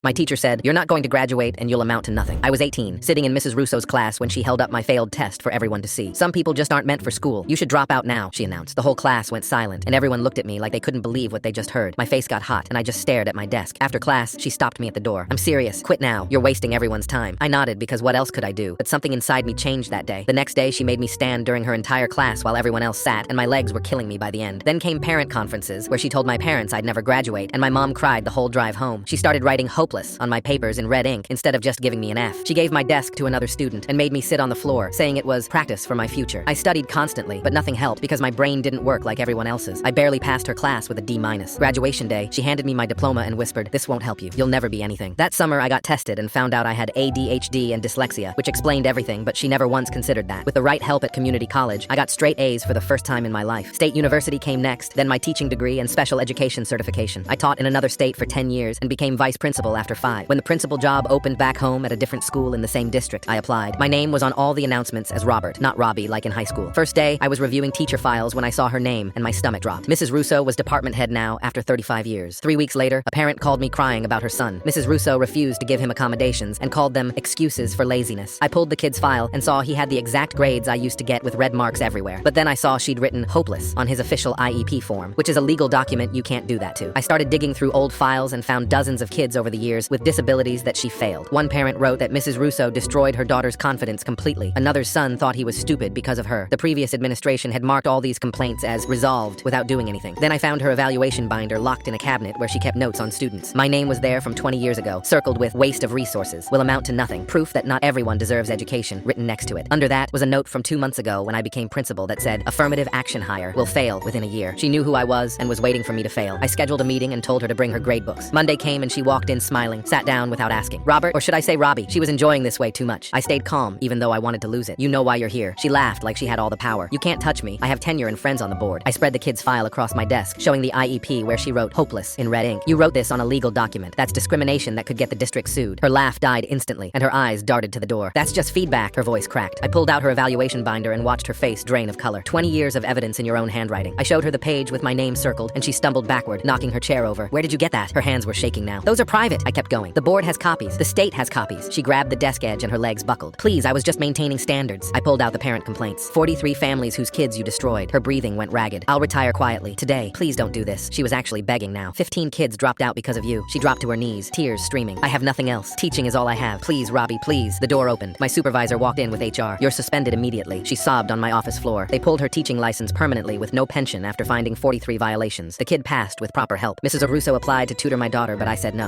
My teacher said, "You're not going to graduate and you'll amount to nothing." I was 18, sitting in Mrs. Russo's class when she held up my failed test for everyone to see. "Some people just aren't meant for school. You should drop out now," she announced. The whole class went silent, and everyone looked at me like they couldn't believe what they just heard. My face got hot, and I just stared at my desk. After class, she stopped me at the door. "I'm serious. Quit now. You're wasting everyone's time." I nodded because what else could I do? But something inside me changed that day. The next day, she made me stand during her entire class while everyone else sat, and my legs were killing me by the end. Then came parent conferences, where she told my parents I'd never graduate, and my mom cried the whole drive home. She started writing "hopeless" on my papers in red ink instead of just giving me an F. She gave my desk to another student and made me sit on the floor, saying it was practice for my future. I studied constantly, but nothing helped because my brain didn't work like everyone else's. I barely passed her class with a D-. Graduation day, she handed me my diploma and whispered, "This won't help you. You'll never be anything." That summer, I got tested and found out I had ADHD and dyslexia, which explained everything, but she never once considered that. With the right help at community college, I got straight A's for the first time in my life. State university came next, then my teaching degree and special education certification. I taught in another state for 10 years and became vice principal after 5. When the principal job opened back home at a different school in the same district, I applied. My name was on all the announcements as Robert, not Robbie like in high school. First day, I was reviewing teacher files when I saw her name and my stomach dropped. Mrs. Russo was department head now after 35 years. 3 weeks later, a parent called me crying about her son. Mrs. Russo refused to give him accommodations and called them excuses for laziness. I pulled the kid's file and saw he had the exact grades I used to get with red marks everywhere. But then I saw she'd written hopeless on his official IEP form, which is a legal document you can't do that to. I started digging through old files and found dozens of kids over the years with disabilities that she failed. One parent wrote that Mrs. Russo destroyed her daughter's confidence completely. Another's son thought he was stupid because of her. The previous administration had marked all these complaints as resolved without doing anything. Then I found her evaluation binder locked in a cabinet where she kept notes on students. My name was there from 20 years ago, circled with "waste of resources, will amount to nothing, proof that not everyone deserves education" written next to it. Under that was a note from 2 months ago when I became principal that said, "Affirmative action hire will fail within a year." She knew who I was and was waiting for me to fail. I scheduled a meeting and told her to bring her grade books. Monday came and she walked in smiling, sat down without asking. "Robert, or should I say Robbie?" She was enjoying this way too much. I stayed calm, even though I wanted to lose it. "You know why you're here." She laughed like she had all the power. "You can't touch me. I have tenure and friends on the board." I spread the kid's file across my desk, showing the IEP where she wrote "hopeless" in red ink. "You wrote this on a legal document. That's discrimination that could get the district sued." Her laugh died instantly, and her eyes darted to the door. "That's just feedback," her voice cracked. I pulled out her evaluation binder and watched her face drain of color. 20 years of evidence in your own handwriting. I showed her the page with my name circled, and she stumbled backward, knocking her chair over. "Where did you get that?" Her hands were shaking now. "Those are private," I kept going. "The board has copies. The state has copies." She grabbed the desk edge and her legs buckled. "Please, I was just maintaining standards." I pulled out the parent complaints. 43 families whose kids you destroyed. Her breathing went ragged. "I'll retire quietly. Today, please don't do this." She was actually begging now. 15 kids dropped out because of you. She dropped to her knees, tears streaming. "I have nothing else. Teaching is all I have. Please, Robbie, please." The door opened. My supervisor walked in with HR. "You're suspended immediately." She sobbed on my office floor. They pulled her teaching license permanently with no pension after finding 43 violations. The kid passed with proper help. Mrs. Russo applied to tutor my daughter, but I said no.